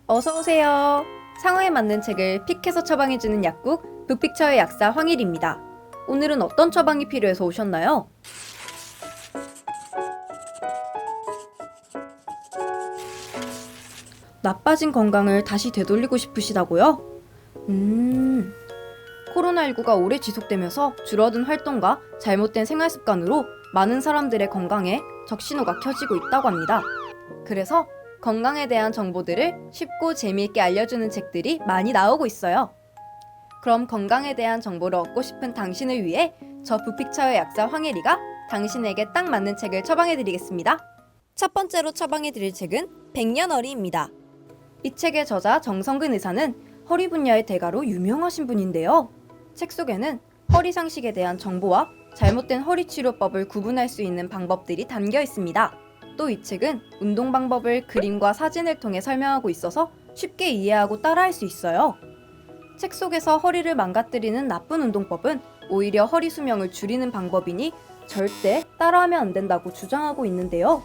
어서 오세요. 상황에 맞는 책을 픽해서 처방해주는 약국 빅픽처의 약사 황일입니다. 오늘은 어떤 처방이 필요해서 오셨나요? 나빠진 건강을 다시 되돌리고 싶으시다고요? 코로나19가 오래 지속되면서 줄어든 활동과 잘못된 생활 습관으로 많은 사람들의 건강에 적신호가 켜지고 있다고 합니다. 그래서 건강에 대한 정보들을 쉽고 재미있게 알려주는 책들이 많이 나오고 있어요. 그럼 건강에 대한 정보를 얻고 싶은 당신을 위해 저 빅픽처의 약사 황혜리가 당신에게 딱 맞는 책을 처방해드리겠습니다. 첫 번째로 처방해드릴 책은 백년어리입니다. 이 책의 저자 정성근 의사는 허리 분야의 대가로 유명하신 분인데요. 책 속에는 허리 상식에 대한 정보와 잘못된 허리 치료법을 구분할 수 있는 방법들이 담겨 있습니다. 또 이 책은 운동 방법을 그림과 사진을 통해 설명하고 있어서 쉽게 이해하고 따라할 수 있어요. 책 속에서 허리를 망가뜨리는 나쁜 운동법은 오히려 허리 수명을 줄이는 방법이니 절대 따라하면 안 된다고 주장하고 있는데요.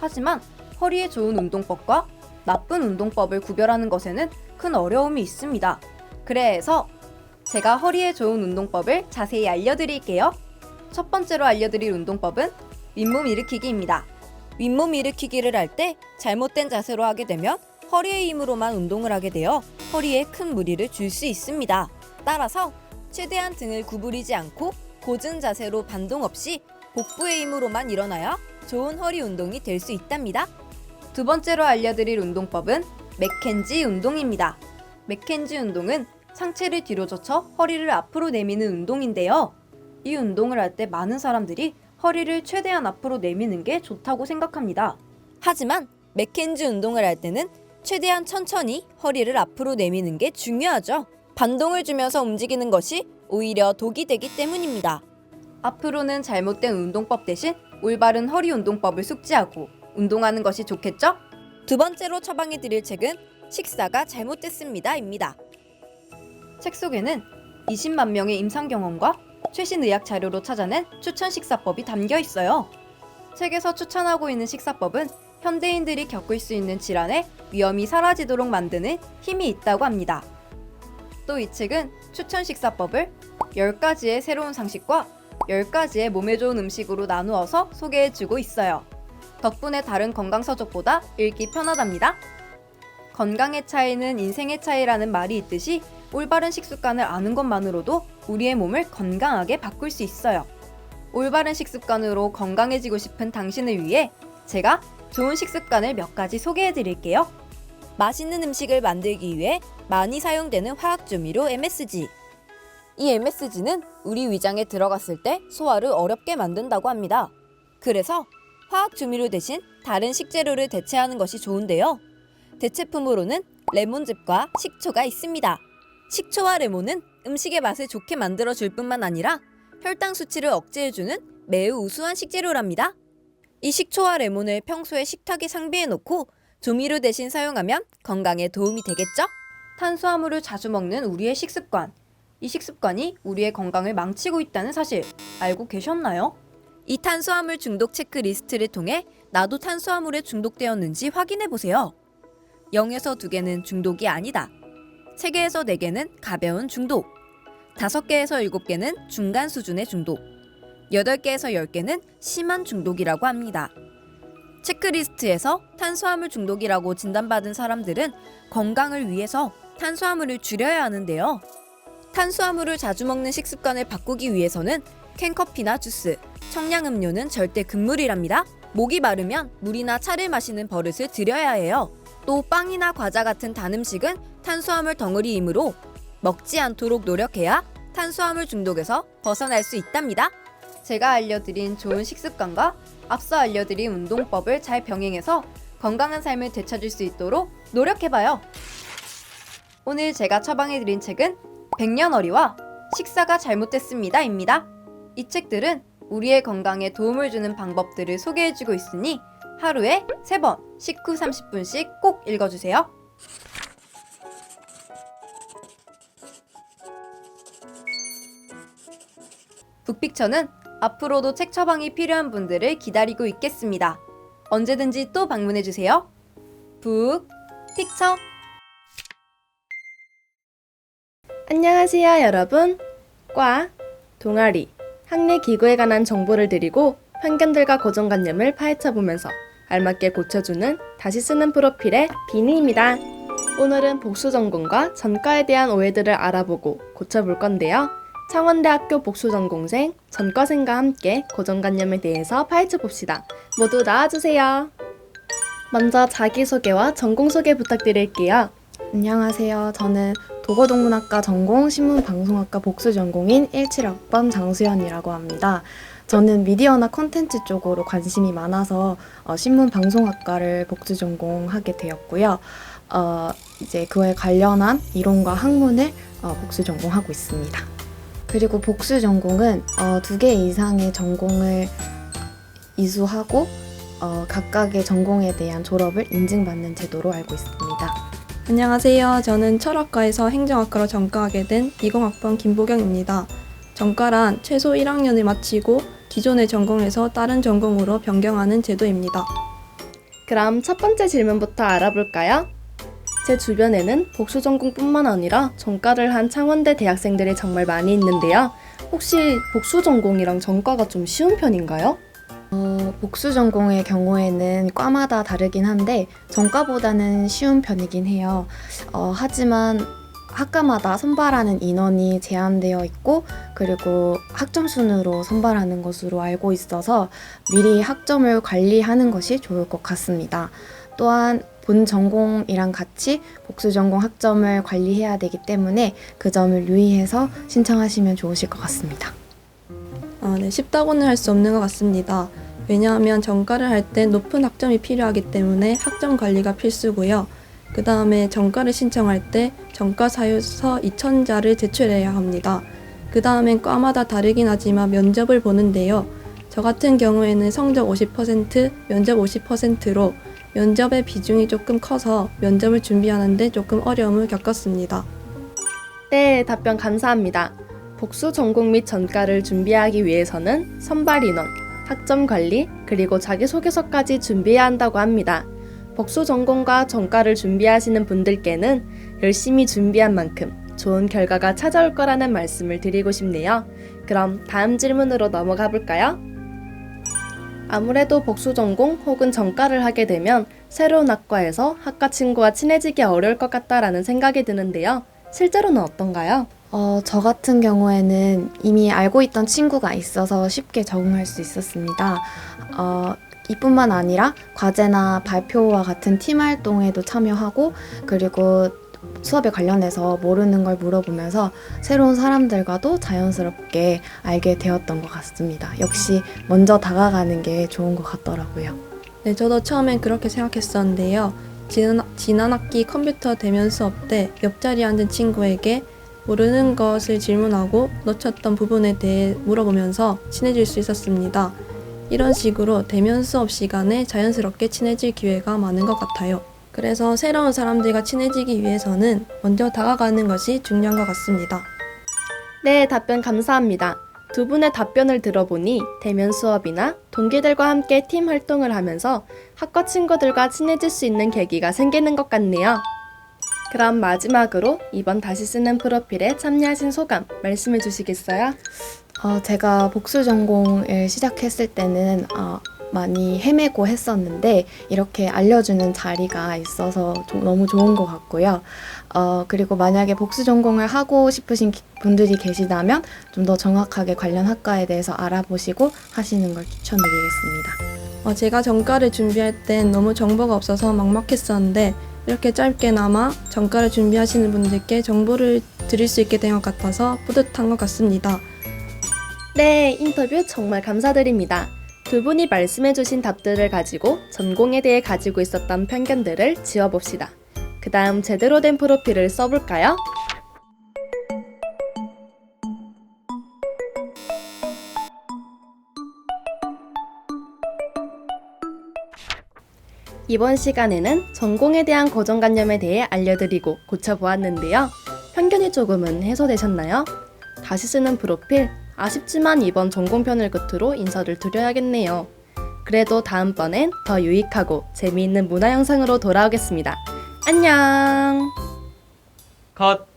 하지만 허리에 좋은 운동법과 나쁜 운동법을 구별하는 것에는 큰 어려움이 있습니다. 그래서 제가 허리에 좋은 운동법을 자세히 알려드릴게요. 첫 번째로 알려드릴 운동법은 윗몸 일으키기입니다. 윗몸 일으키기를 할 때 잘못된 자세로 하게 되면 허리의 힘으로만 운동을 하게 되어 허리에 큰 무리를 줄 수 있습니다. 따라서 최대한 등을 구부리지 않고 고정 자세로 반동 없이 복부의 힘으로만 일어나야 좋은 허리 운동이 될 수 있답니다. 두 번째로 알려드릴 운동법은 맥켄지 운동입니다. 맥켄지 운동은 상체를 뒤로 젖혀 허리를 앞으로 내미는 운동인데요. 이 운동을 할 때 많은 사람들이 허리를 최대한 앞으로 내미는 게 좋다고 생각합니다. 하지만 맥켄지 운동을 할 때는 최대한 천천히 허리를 앞으로 내미는 게 중요하죠. 반동을 주면서 움직이는 것이 오히려 독이 되기 때문입니다. 앞으로는 잘못된 운동법 대신 올바른 허리 운동법을 숙지하고 운동하는 것이 좋겠죠? 두 번째로 처방해 드릴 책은 식사가 잘못됐습니다입니다. 책 속에는 20만 명의 임상 경험과 최신 의학 자료로 찾아낸 추천 식사법이 담겨 있어요. 책에서 추천하고 있는 식사법은 현대인들이 겪을 수 있는 질환의 위험이 사라지도록 만드는 힘이 있다고 합니다. 또 이 책은 추천 식사법을 10가지의 새로운 상식과 10가지의 몸에 좋은 음식으로 나누어서 소개해주고 있어요. 덕분에 다른 건강 서적보다 읽기 편하답니다. 건강의 차이는 인생의 차이라는 말이 있듯이 올바른 식습관을 아는 것만으로도 우리의 몸을 건강하게 바꿀 수 있어요. 올바른 식습관으로 건강해지고 싶은 당신을 위해 제가 좋은 식습관을 몇 가지 소개해 드릴게요. 맛있는 음식을 만들기 위해 많이 사용되는 화학조미료 MSG. 이 MSG는 우리 위장에 들어갔을 때 소화를 어렵게 만든다고 합니다. 그래서 화학조미료 대신 다른 식재료를 대체하는 것이 좋은데요. 대체품으로는 레몬즙과 식초가 있습니다. 식초와 레몬은 음식의 맛을 좋게 만들어줄 뿐만 아니라 혈당 수치를 억제해주는 매우 우수한 식재료랍니다. 이 식초와 레몬을 평소에 식탁에 상비해 놓고 조미료 대신 사용하면 건강에 도움이 되겠죠? 탄수화물을 자주 먹는 우리의 식습관. 이 식습관이 우리의 건강을 망치고 있다는 사실 알고 계셨나요? 이 탄수화물 중독 체크리스트를 통해 나도 탄수화물에 중독되었는지 확인해 보세요. 0에서 2개는 중독이 아니다. 3개에서 4개는 가벼운 중독. 5개에서 7개는 중간 수준의 중독. 8개에서 10개는 심한 중독이라고 합니다. 체크리스트에서 탄수화물 중독이라고 진단받은 사람들은 건강을 위해서 탄수화물을 줄여야 하는데요. 탄수화물을 자주 먹는 식습관을 바꾸기 위해서는 캔커피나 주스, 청량음료는 절대 금물이랍니다. 목이 마르면 물이나 차를 마시는 버릇을 들여야 해요. 또 빵이나 과자 같은 단 음식은 탄수화물 덩어리이므로 먹지 않도록 노력해야 탄수화물 중독에서 벗어날 수 있답니다. 제가 알려드린 좋은 식습관과 앞서 알려드린 운동법을 잘 병행해서 건강한 삶을 되찾을 수 있도록 노력해봐요. 오늘 제가 처방해드린 책은 백년어리와 식사가 잘못됐습니다입니다. 이 책들은 우리의 건강에 도움을 주는 방법들을 소개해주고 있으니 하루에 3번 식후 30분씩 꼭 읽어주세요. 빅픽처는 앞으로도 책 처방이 필요한 분들을 기다리고 있겠습니다. 언제든지 또 방문해주세요. 빅픽처 안녕하세요, 여러분. 과, 동아리, 학내 기구에 관한 정보를 드리고 편견들과 고정관념을 파헤쳐보면서 알맞게 고쳐주는 다시 쓰는 프로필의 비니입니다. 오늘은 복수전공과 전과에 대한 오해들을 알아보고 고쳐볼 건데요. 창원대학교 복수전공생, 전과생과 함께 고정관념에 대해서 파헤쳐봅시다. 모두 나와주세요. 먼저 자기소개와 전공소개 부탁드릴게요. 안녕하세요. 저는 도거동문학과 전공 신문방송학과 복수전공인 17학번 장수연이라고 합니다. 저는 미디어나 콘텐츠 쪽으로 관심이 많아서 신문방송학과를 복수전공하게 되었고요. 이제 그에 관련한 이론과 학문을 복수전공하고 있습니다. 그리고 복수전공은 2개 이상의 전공을 이수하고 각각의 전공에 대한 졸업을 인증받는 제도로 알고 있습니다. 안녕하세요. 저는 철학과에서 행정학과로 전과하게 된 20학번 김보경입니다. 전과란 최소 1학년을 마치고 기존의 전공에서 다른 전공으로 변경하는 제도입니다. 그럼 첫 번째 질문부터 알아볼까요? 제 주변에는 복수 전공뿐만 아니라 전과를 한 창원대 대학생들이 정말 많이 있는데요. 혹시 복수 전공이랑 전과가 좀 쉬운 편인가요? 복수 전공의 경우에는 과마다 다르긴 한데 전과보다는 쉬운 편이긴 해요. 하지만 학과마다 선발하는 인원이 제한되어 있고 그리고 학점 순으로 선발하는 것으로 알고 있어서 미리 학점을 관리하는 것이 좋을 것 같습니다. 또한 본 전공이랑 같이 복수 전공 학점을 관리해야 되기 때문에 그 점을 유의해서 신청하시면 좋으실 것 같습니다. 네, 쉽다고는 할 수 없는 것 같습니다. 왜냐하면 전과를 할 때 높은 학점이 필요하기 때문에 학점 관리가 필수고요. 그 다음에 전과를 신청할 때 전과 사유서 2,000자를 제출해야 합니다. 그 다음엔 과마다 다르긴 하지만 면접을 보는데요. 저 같은 경우에는 성적 50%, 면접 50%로 면접의 비중이 조금 커서 면접을 준비하는데 조금 어려움을 겪었습니다. 네, 답변 감사합니다. 복수 전공 및 전과를 준비하기 위해서는 선발 인원, 학점 관리, 그리고 자기소개서까지 준비해야 한다고 합니다. 복수 전공과 전과를 준비하시는 분들께는 열심히 준비한 만큼 좋은 결과가 찾아올 거라는 말씀을 드리고 싶네요. 그럼 다음 질문으로 넘어가 볼까요? 아무래도 복수 전공 혹은 전과를 하게 되면 새로운 학과에서 학과 친구와 친해지기 어려울 것 같다라는 생각이 드는데요. 실제로는 어떤가요? 저 같은 경우에는 이미 알고 있던 친구가 있어서 쉽게 적응할 수 있었습니다. 이뿐만 아니라 과제나 발표와 같은 팀 활동에도 참여하고 그리고 수업에 관련해서 모르는 걸 물어보면서 새로운 사람들과도 자연스럽게 알게 되었던 것 같습니다. 역시 먼저 다가가는 게 좋은 것 같더라고요. 네, 저도 처음엔 그렇게 생각했었는데요. 지난 학기 컴퓨터 대면 수업 때 옆자리에 앉은 친구에게 모르는 것을 질문하고 놓쳤던 부분에 대해 물어보면서 친해질 수 있었습니다. 이런 식으로 대면 수업 시간에 자연스럽게 친해질 기회가 많은 것 같아요. 그래서 새로운 사람들과 친해지기 위해서는 먼저 다가가는 것이 중요한 것 같습니다. 네, 답변 감사합니다. 두 분의 답변을 들어보니 대면 수업이나 동기들과 함께 팀 활동을 하면서 학과 친구들과 친해질 수 있는 계기가 생기는 것 같네요. 그럼 마지막으로 이번 다시 쓰는 프로필에 참여하신 소감 말씀해 주시겠어요? 제가 복수 전공을 시작했을 때는 많이 헤매고 했었는데 이렇게 알려주는 자리가 있어서 너무 좋은 것 같고요. 그리고 만약에 복수 전공을 하고 싶으신 분들이 계시다면 좀 더 정확하게 관련 학과에 대해서 알아보시고 하시는 걸 추천드리겠습니다. 제가 전과를 준비할 땐 너무 정보가 없어서 막막했었는데 이렇게 짧게나마 전과를 준비하시는 분들께 정보를 드릴 수 있게 된 것 같아서 뿌듯한 것 같습니다. 네, 인터뷰 정말 감사드립니다. 두 분이 말씀해주신 답들을 가지고 전공에 대해 가지고 있었던 편견들을 지워봅시다. 그 다음 제대로 된 프로필을 써볼까요? 이번 시간에는 전공에 대한 고정관념에 대해 알려드리고 고쳐보았는데요. 편견이 조금은 해소되셨나요? 다시 쓰는 프로필, 아쉽지만 이번 전공편을 끝으로 인사를 드려야겠네요. 그래도 다음번엔 더 유익하고 재미있는 문화 영상으로 돌아오겠습니다. 안녕! 컷!